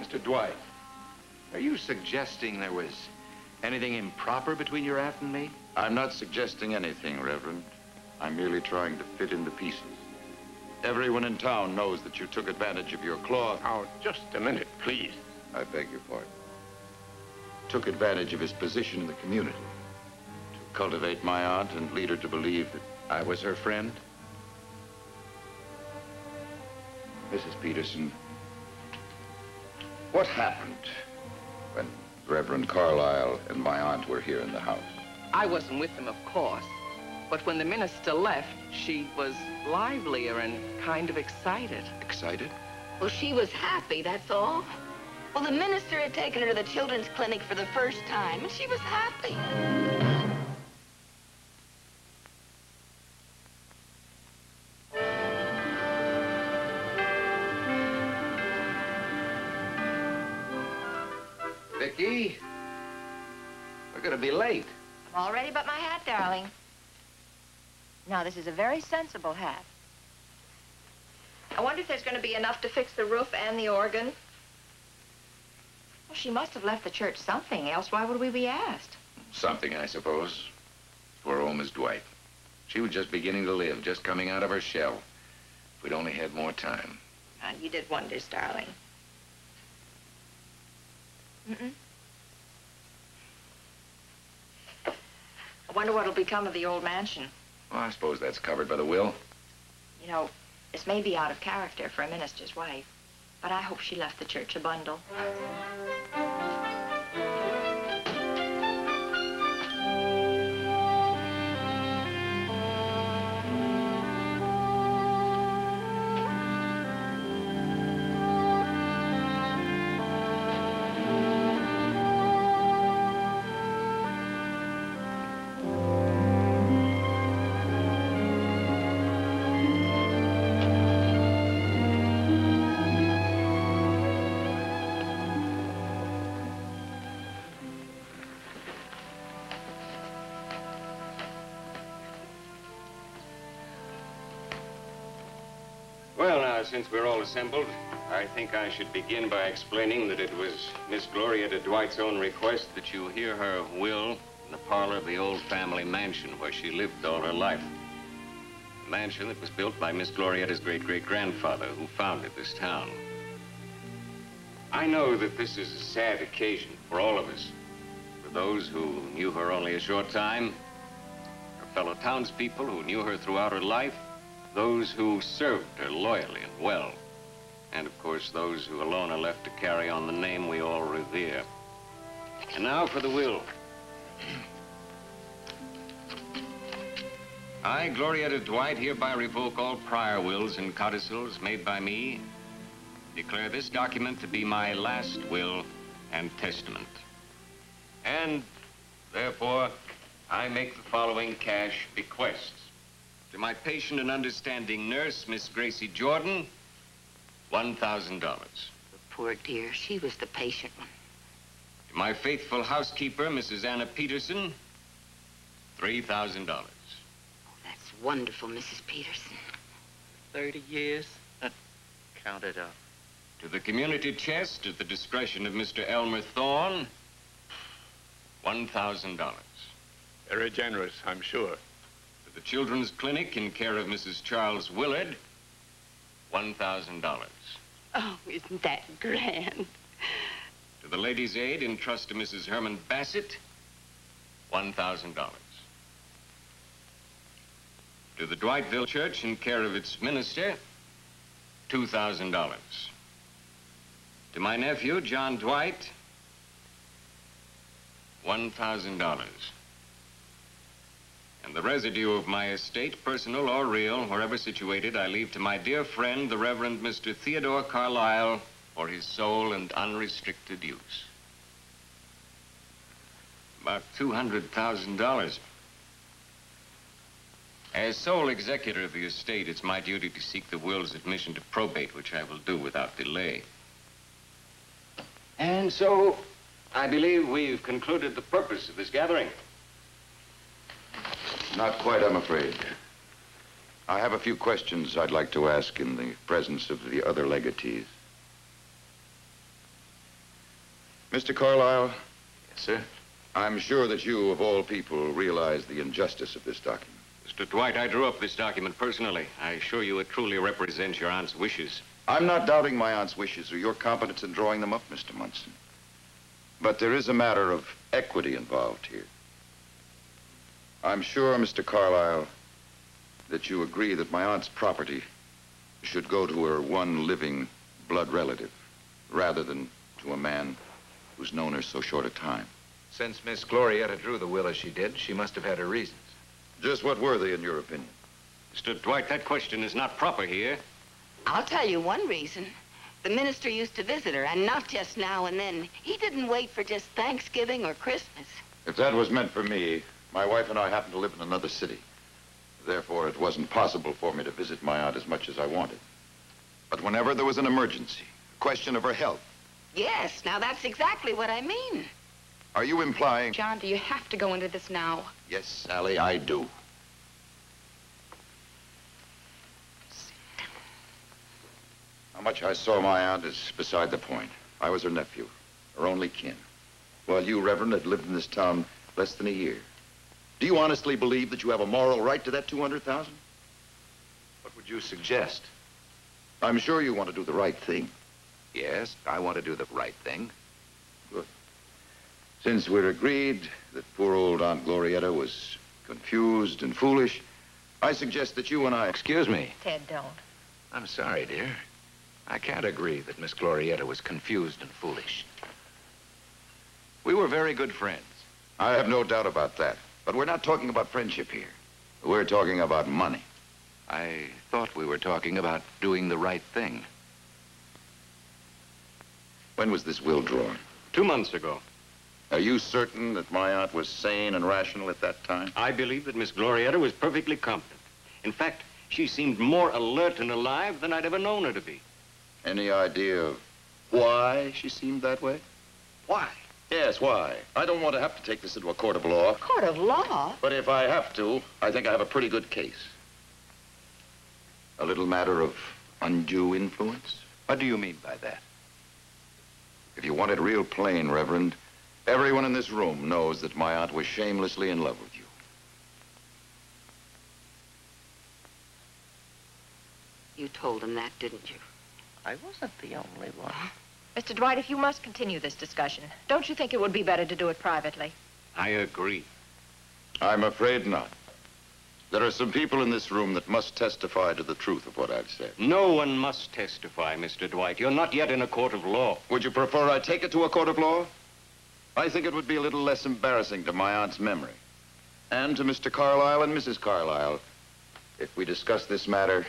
Mr. Dwight. Are you suggesting there was anything improper between your aunt and me? I'm not suggesting anything, Reverend. I'm merely trying to fit in the pieces. Everyone in town knows that you took advantage of your cloth. Now, just a minute, please. I beg your pardon. Took advantage of his position in the community to cultivate my aunt and lead her to believe that I was her friend? Mrs. Peterson, what happened when Reverend Carlisle and my aunt were here in the house? I wasn't with them, of course. But when the minister left, she was livelier and kind of excited. Excited? Well, she was happy, that's all. Well, the minister had taken her to the children's clinic for the first time, and she was happy. Vicky, we're gonna be late. I'm all ready but my hat, darling. Now, this is a very sensible hat. I wonder if there's going to be enough to fix the roof and the organ. Well, she must have left the church something, else why would we be asked? Something, I suppose. Poor old Miss Dwight. She was just beginning to live, just coming out of her shell. If we'd only had more time. You did wonders, darling. I wonder what'll become of the old mansion. Well, I suppose that's covered by the will. You know, this may be out of character for a minister's wife, but I hope she left the church a bundle. Well, now, since we're all assembled, I think I should begin by explaining that it was Miss Gloria de Dwight's own request that you hear her will in the parlor of the old family mansion where she lived all her life. A mansion that was built by Miss Glorieta's great-great-grandfather who founded this town. I know that this is a sad occasion for all of us, for those who knew her only a short time, her fellow townspeople who knew her throughout her life, those who served her loyally and well, and of course those who alone are left to carry on the name we all revere. And now for the will. I, Glorieta Dwight, hereby revoke all prior wills and codicils made by me, declare this document to be my last will and testament. And therefore, I make the following cash bequests. To my patient and understanding nurse, Miss Gracie Jordan, $1,000. The poor dear, she was the patient one. To my faithful housekeeper, Mrs. Anna Peterson, $3,000. Oh, that's wonderful, Mrs. Peterson. 30 years? Count it up. To the community chest, at the discretion of Mr. Elmer Thorne, $1,000. Very generous, I'm sure. To the children's clinic in care of Mrs. Charles Willard, $1,000. Oh, isn't that grand? To the Ladies' Aid in trust to Mrs. Herman Bassett, $1,000. To the Dwightville Church in care of its minister, $2,000. To my nephew, John Dwight, $1,000. And the residue of my estate, personal or real, wherever situated, I leave to my dear friend, the Reverend Mr. Theodore Carlisle, for his sole and unrestricted use. About $200,000. As sole executor of the estate, it's my duty to seek the will's admission to probate, which I will do without delay. And so, I believe we've concluded the purpose of this gathering. Not quite, I'm afraid. I have a few questions I'd like to ask in the presence of the other legatees. Mr. Carlyle, Yes, sir. I'm sure that you, of all people, realize the injustice of this document. Mr. Dwight, I drew up this document personally. I assure you it truly represents your aunt's wishes. I'm not doubting my aunt's wishes or your competence in drawing them up, Mr. Munson. But there is a matter of equity involved here. I'm sure, Mr. Carlyle, that you agree that my aunt's property should go to her one living blood relative, rather than to a man who's known her so short a time. Since Miss Glorietta drew the will as she did, she must have had her reasons. Just what were they, in your opinion? Mr. Dwight, that question is not proper here. I'll tell you one reason. The minister used to visit her, and not just now and then. He didn't wait for just Thanksgiving or Christmas. If that was meant for me, my wife and I happen to live in another city. Therefore, it wasn't possible for me to visit my aunt as much as I wanted. But whenever there was an emergency, a question of her health. Yes, now that's exactly what I mean. Are you implying? John, do you have to go into this now? Yes, Sally, I do. How much I saw my aunt is beside the point. I was her nephew, her only kin. While you, Reverend, had lived in this town less than a year. Do you honestly believe that you have a moral right to that $200,000? What would you suggest? I'm sure you want to do the right thing. Yes, I want to do the right thing. Good. Since we're agreed that poor old Aunt Glorietta was confused and foolish, I suggest that you and I... Excuse me. Ted, don't. I'm sorry, dear. I can't agree that Miss Glorietta was confused and foolish. We were very good friends. I have no doubt about that. But we're not talking about friendship here. We're talking about money. I thought we were talking about doing the right thing. When was this will drawn? 2 months ago. Are you certain that my aunt was sane and rational at that time? I believe that Miss Glorietta was perfectly competent. In fact, she seemed more alert and alive than I'd ever known her to be. Any idea of why she seemed that way? Why? Yes, why? I don't want to have to take this into a court of law. Court of law? But if I have to, I think I have a pretty good case. A little matter of undue influence? What do you mean by that? If you want it real plain, Reverend, everyone in this room knows that my aunt was shamelessly in love with you. You told him that, didn't you? I wasn't the only one. Mr. Dwight, if you must continue this discussion, don't you think it would be better to do it privately? I agree. I'm afraid not. There are some people in this room that must testify to the truth of what I've said. No one must testify, Mr. Dwight. You're not yet in a court of law. Would you prefer I take it to a court of law? I think it would be a little less embarrassing to my aunt's memory. And to Mr. Carlyle and Mrs. Carlyle if we discuss this matter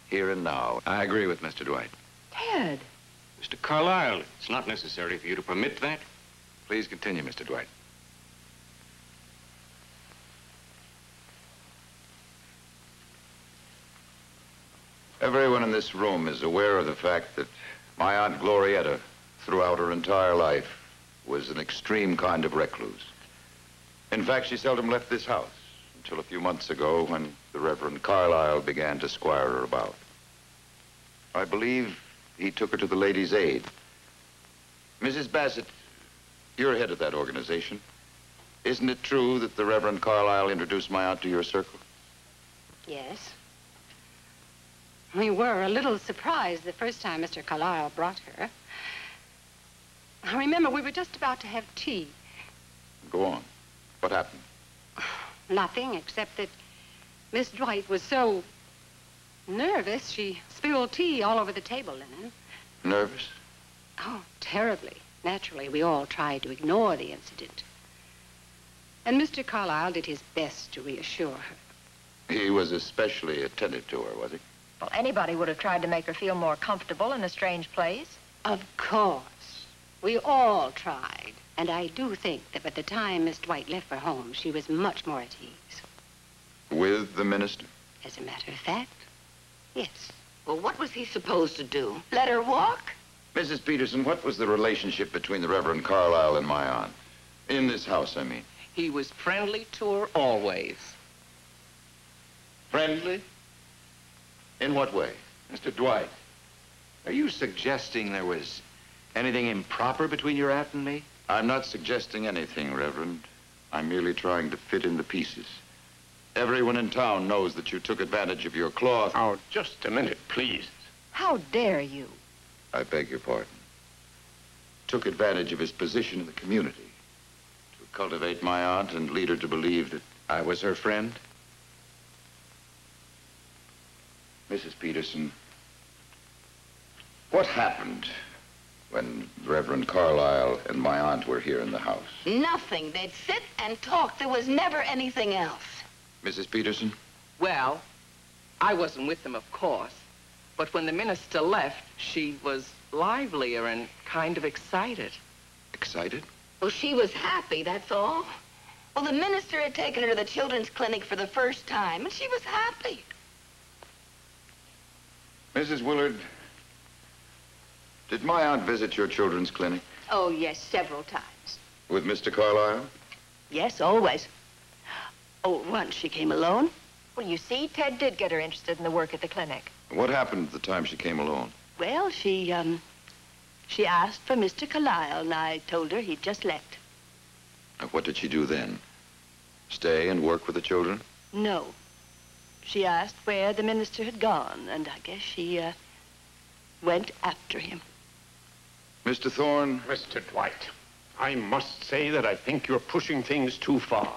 here and now. I agree with Mr. Dwight. Ted. Mr. Carlyle, it's not necessary for you to permit that. Please continue, Mr. Dwight. Everyone in this room is aware of the fact that my Aunt Glorietta, throughout her entire life, was an extreme kind of recluse. In fact, she seldom left this house until a few months ago when the Reverend Carlyle began to squire her about. I believe he took her to the Ladies' Aid. Mrs. Bassett, you're head of that organization. Isn't it true that the Reverend Carlyle introduced my aunt to your circle? Yes. We were a little surprised the first time Mr. Carlyle brought her. I remember we were just about to have tea. Go on. What happened? Nothing, except that Miss Dwight was so nervous, she spilled tea all over the table linen. Nervous? Oh, terribly. Naturally, we all tried to ignore the incident. And Mr. Carlyle did his best to reassure her. He was especially attentive to her, was he? Well, anybody would have tried to make her feel more comfortable in a strange place. Of course. We all tried. And I do think that by the time Miss Dwight left for home, she was much more at ease. With the minister? As a matter of fact, yes. Well, what was he supposed to do? Let her walk? Mrs. Peterson, what was the relationship between the Reverend Carlyle and my aunt? In this house, I mean. He was friendly to her always. Friendly? In what way? Mr. Dwight, are you suggesting there was Anything improper between your aunt and me? I'm not suggesting anything, Reverend. I'm merely trying to fit in the pieces. Everyone in town knows that you took advantage of your cloth. Oh, just a minute, please. How dare you? I beg your pardon. Took advantage of his position in the community to cultivate my aunt and lead her to believe that I was her friend? Mrs. Peterson, what happened when Reverend Carlisle and my aunt were here in the house? Nothing. They'd sit and talk. There was never anything else. Mrs. Peterson? Well, I wasn't with them, of course. But when the minister left, she was livelier and kind of excited. Excited? Well, she was happy, that's all. Well, the minister had taken her to the children's clinic for the first time, and she was happy. Mrs. Willard, did my aunt visit your children's clinic? Oh, yes, several times. With Mr. Carlisle? Yes, always. Oh, once she came alone. Well, you see, Ted did get her interested in the work at the clinic. What happened at the time she came alone? Well, she asked for Mr. Carlisle, and I told her he'd just left. Now, what did she do then? Stay and work with the children? No. She asked where the minister had gone, and I guess she, went after him. Mr. Thorne? Mr. Dwight, I must say that I think you're pushing things too far.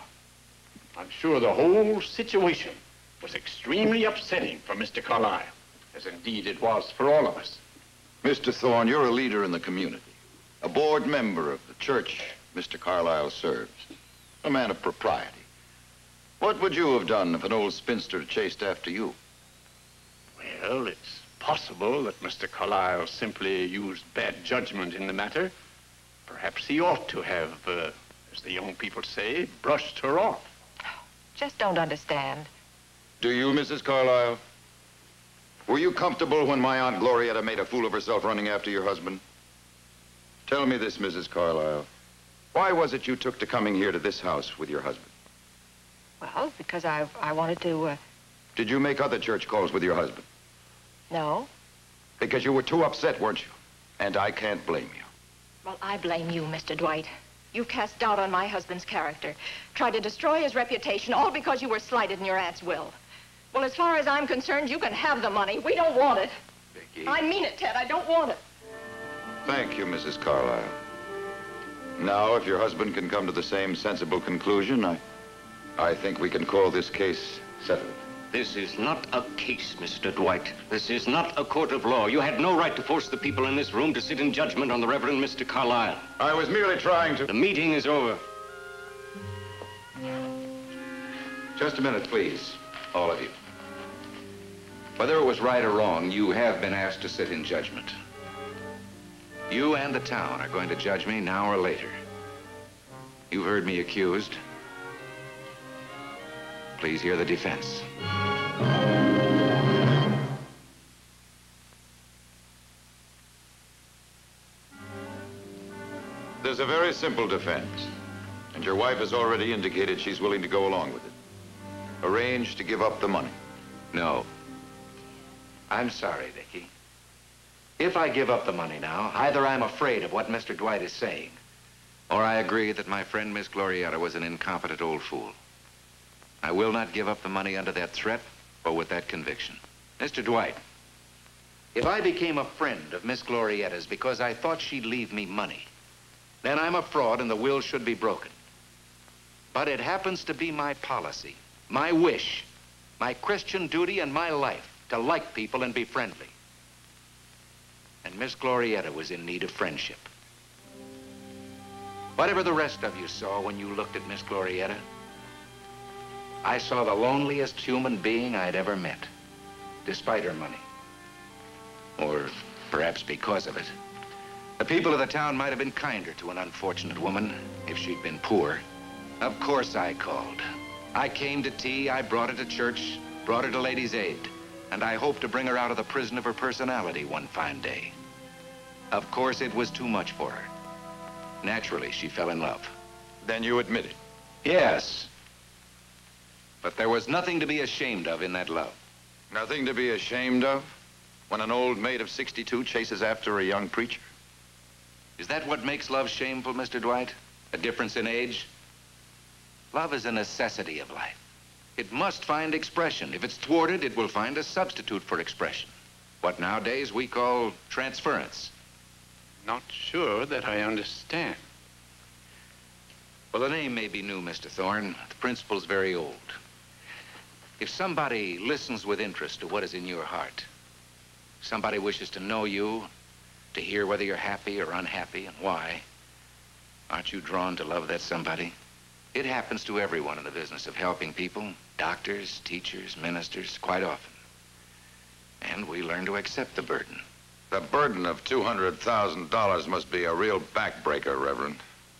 I'm sure the whole situation was extremely upsetting for Mr. Carlisle, as indeed it was for all of us. Mr. Thorne, you're a leader in the community, a board member of the church Mr. Carlisle serves, a man of propriety. What would you have done if an old spinster chased after you? Well, it's possible that Mr. Carlisle simply used bad judgment in the matter. Perhaps he ought to have, as the young people say, brushed her off. Just don't understand. Do you, Mrs. Carlisle? Were you comfortable when my Aunt Glorietta made a fool of herself running after your husband? Tell me this, Mrs. Carlisle. Why was it you took to coming here to this house with your husband? Well, because I wanted to, Did you make other church calls with your husband? No. Because you were too upset, weren't you? And I can't blame you. Well, I blame you, Mr. Dwight. You cast doubt on my husband's character, tried to destroy his reputation, all because you were slighted in your aunt's will. Well, as far as I'm concerned, you can have the money. We don't want it. Vicky. I mean it, Ted. I don't want it. Thank you, Mrs. Carlisle. Now, if your husband can come to the same sensible conclusion, I think we can call this case settled. This is not a case, Mr. Dwight. This is not a court of law. You had no right to force the people in this room to sit in judgment on the Reverend Mr. Carlisle. I was merely trying to... The meeting is over. Just a minute, please, all of you. Whether it was right or wrong, you have been asked to sit in judgment. You and the town are going to judge me now or later. You've heard me accused. Please hear the defense. There's a very simple defense, and your wife has already indicated she's willing to go along with it. Arrange to give up the money. No. I'm sorry, Vicky. If I give up the money now, either I'm afraid of what Mr. Dwight is saying, or I agree that my friend Miss Glorietta was an incompetent old fool. I will not give up the money under that threat or with that conviction. Mr. Dwight, if I became a friend of Miss Glorietta's because I thought she'd leave me money, then I'm a fraud and the will should be broken. But it happens to be my policy, my wish, my Christian duty and my life to like people and be friendly. And Miss Glorietta was in need of friendship. Whatever the rest of you saw when you looked at Miss Glorietta, I saw the loneliest human being I'd ever met, despite her money. Or perhaps because of it. The people of the town might have been kinder to an unfortunate woman if she'd been poor. Of course I called. I came to tea, I brought her to church, brought her to Ladies' Aid, and I hoped to bring her out of the prison of her personality one fine day. Of course, it was too much for her. Naturally, she fell in love. Then you admit it? Yes. But there was nothing to be ashamed of in that love. Nothing to be ashamed of when an old maid of 62 chases after a young preacher? Is that what makes love shameful, Mr. Dwight? A difference in age? Love is a necessity of life. It must find expression. If it's thwarted, it will find a substitute for expression. What nowadays we call transference. Not sure that I understand. Well, the name may be new, Mr. Thorne. The principle's very old. If somebody listens with interest to what is in your heart, somebody wishes to know you, to hear whether you're happy or unhappy and why, aren't you drawn to love that somebody? It happens to everyone in the business of helping people, doctors, teachers, ministers, quite often. And we learn to accept the burden. The burden of $200,000 must be a real backbreaker, Reverend.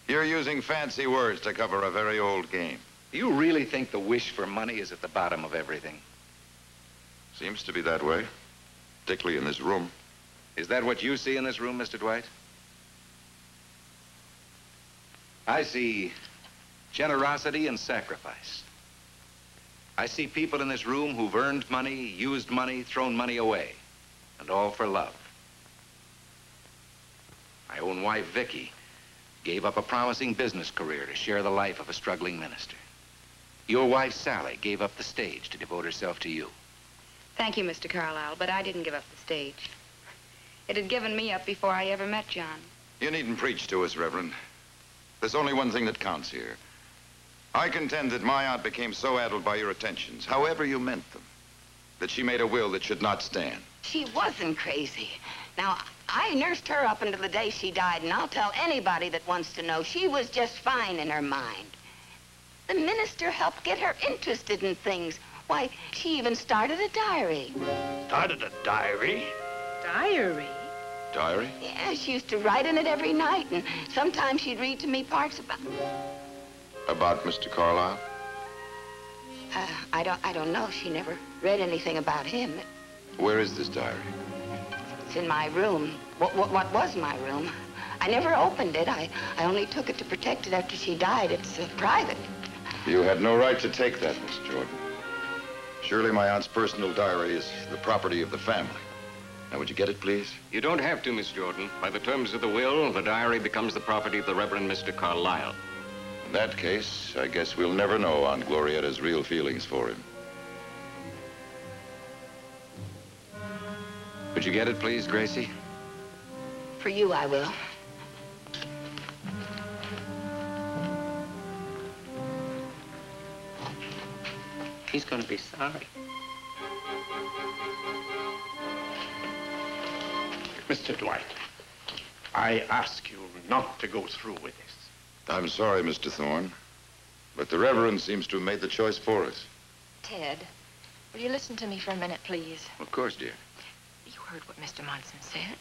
You're using fancy words to cover a very old game. Do you really think the wish for money is at the bottom of everything? Seems to be that way, particularly in this room. Is that what you see in this room, Mr. Dwight? I see generosity and sacrifice. I see people in this room who've earned money, used money, thrown money away, and all for love. My own wife, Vicky, gave up a promising business career to share the life of a struggling minister. Your wife, Sally, gave up the stage to devote herself to you. Thank you, Mr. Carlisle, but I didn't give up the stage. It had given me up before I ever met John. You needn't preach to us, Reverend. There's only one thing that counts here. I contend that my aunt became so addled by your attentions, however you meant them, that she made a will that should not stand. She wasn't crazy. Now, I nursed her up until the day she died, and I'll tell anybody that wants to know she was just fine in her mind. The minister helped get her interested in things. Why, she even started a diary. Started a diary? Diary? Diary? Yeah, she used to write in it every night, and sometimes she'd read to me parts about... About Mr. Carlisle? I don't know. She never read anything about him. Where is this diary? It's in my room. What was my room? I never opened it. I only took it to protect it after she died. It's private. You had no right to take that, Miss Jordan. Surely my aunt's personal diary is the property of the family. Now, would you get it, please? You don't have to, Miss Jordan. By the terms of the will, the diary becomes the property of the Reverend Mr. Carlisle. In that case, I guess we'll never know Aunt Glorietta's real feelings for him. Would you get it, please, Gracie? For you, I will. He's going to be sorry. Mr. Dwight, I ask you not to go through with this. I'm sorry, Mr. Thorne, but the Reverend seems to have made the choice for us. Ted, will you listen to me for a minute, please? Of course, dear. You heard what Mr. Munson said.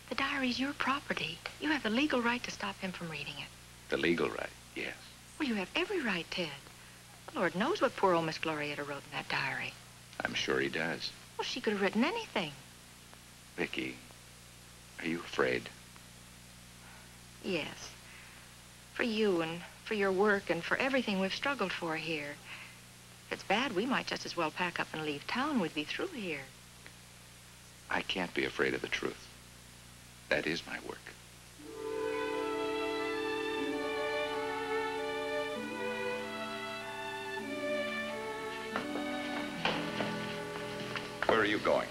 The diary's your property. You have the legal right to stop him from reading it. The legal right, yes. Well, you have every right, Ted. The Lord knows what poor old Miss Glorietta wrote in that diary. I'm sure he does. Well, she could have written anything. Vicky, are you afraid? Yes. For you and for your work and for everything we've struggled for here. If it's bad, we might just as well pack up and leave town. We'd be through here. I can't be afraid of the truth. That is my work. Where are you going?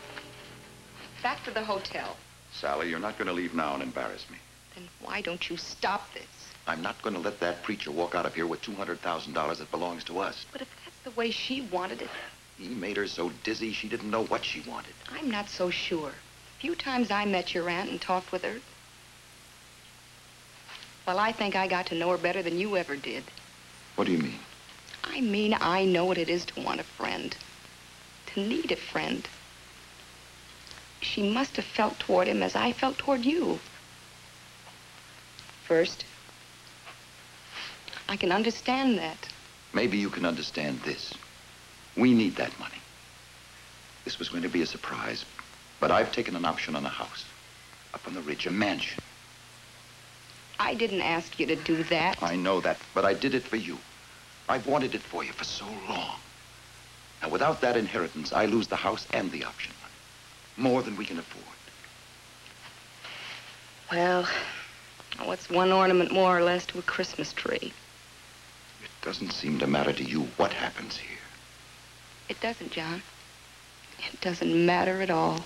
Back to the hotel. Sally, you're not going to leave now and embarrass me. Then why don't you stop this? I'm not going to let that preacher walk out of here with $200,000 that belongs to us. But if that's the way she wanted it, He made her so dizzy she didn't know what she wanted. I'm not so sure. A few times I met your aunt and talked with her. Well, I think I got to know her better than you ever did. What do you mean? I mean, I know what it is to want a friend. To need a friend. She must have felt toward him as I felt toward you. First, I can understand that. Maybe you can understand this. We need that money. This was going to be a surprise, but I've taken an option on a house. Up on the ridge, a mansion. I didn't ask you to do that. I know that, but I did it for you. I've wanted it for you for so long. Now, without that inheritance, I lose the house and the option money. More than we can afford. Well, What's one ornament more or less to a Christmas tree? It doesn't seem to matter to you what happens here. It doesn't, John. It doesn't matter at all.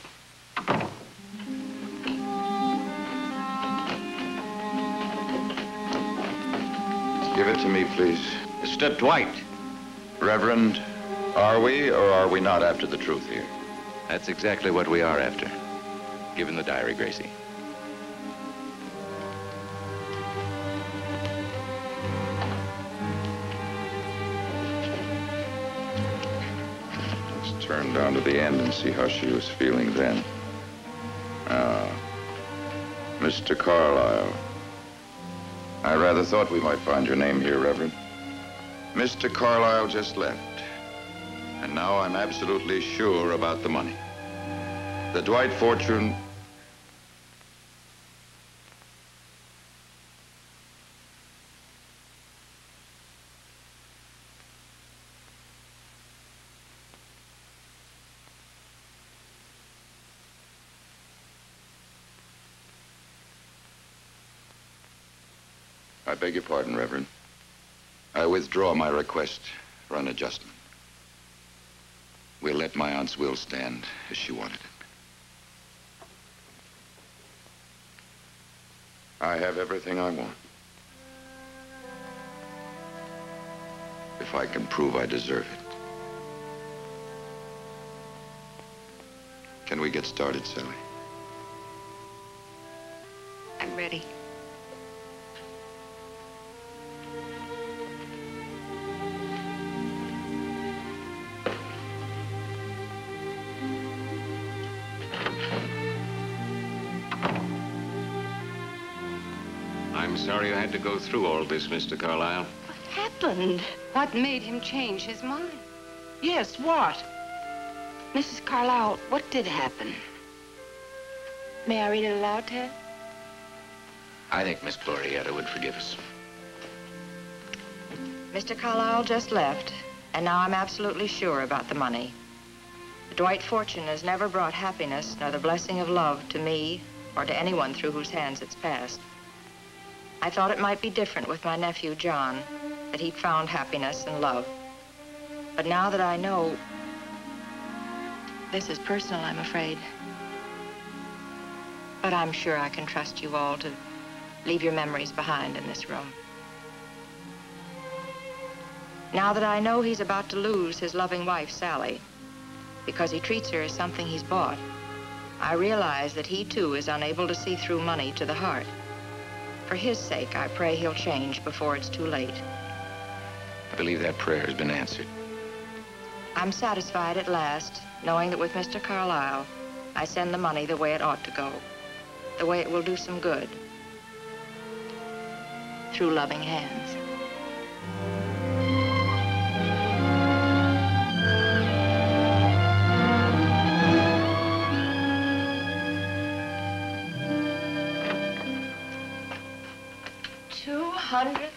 Give it to me, please. Mr. Dwight. Reverend, are we or are we not after the truth here? That's exactly what we are after. Give him the diary, Gracie. Let's turn down to the end and see how she was feeling then. Mr. Carlyle. I rather thought we might find your name here, Reverend. Mr. Carlyle just left. And now I'm absolutely sure about the money. The Dwight fortune... I beg your pardon, Reverend. I withdraw my request for an adjustment. We'll let my aunt's will stand as she wanted it. I have everything I want. If I can prove I deserve it. Can we get started, Sally? I'm ready. I'm sorry you had to go through all this, Mr. Carlyle. What happened? What made him change his mind? Yes, what? Mrs. Carlyle, what did happen? May I read it aloud, Ted? I think Miss Glorietta would forgive us. Mr. Carlyle just left, and now I'm absolutely sure about the money. The Dwight fortune has never brought happiness nor the blessing of love to me or to anyone through whose hands it's passed. I thought it might be different with my nephew, John, that he'd found happiness and love. But now that I know, this is personal, I'm afraid. But I'm sure I can trust you all to leave your memories behind in this room. Now that I know he's about to lose his loving wife, Sally, because he treats her as something he's bought, I realize that he, too, is unable to see through money to the heart. For his sake, I pray he'll change before it's too late. I believe that prayer has been answered. I'm satisfied at last, knowing that with Mr. Carlyle, I send the money the way it ought to go, the way it will do some good, through loving hands.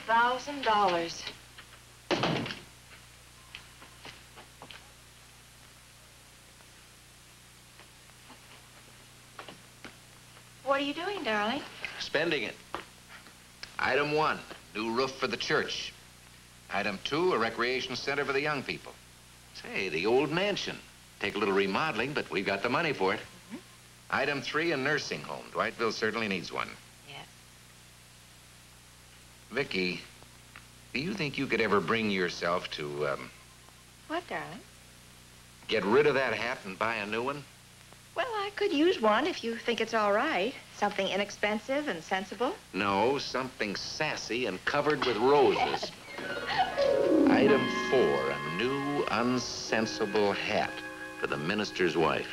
$200,000. What are you doing, darling? Spending it. Item 1, new roof for the church. Item 2, a recreation center for the young people. Say, the old mansion. Take a little remodeling, but we've got the money for it. Mm-hmm. Item 3, a nursing home. Dwightville certainly needs one. Yes. Vicky, do you think you could ever bring yourself to, What, darling? get rid of that hat and buy a new one? Well, I could use one if you think it's all right. Something inexpensive and sensible. No, something sassy and covered with roses. Item 4, a new, unsensible hat for the minister's wife.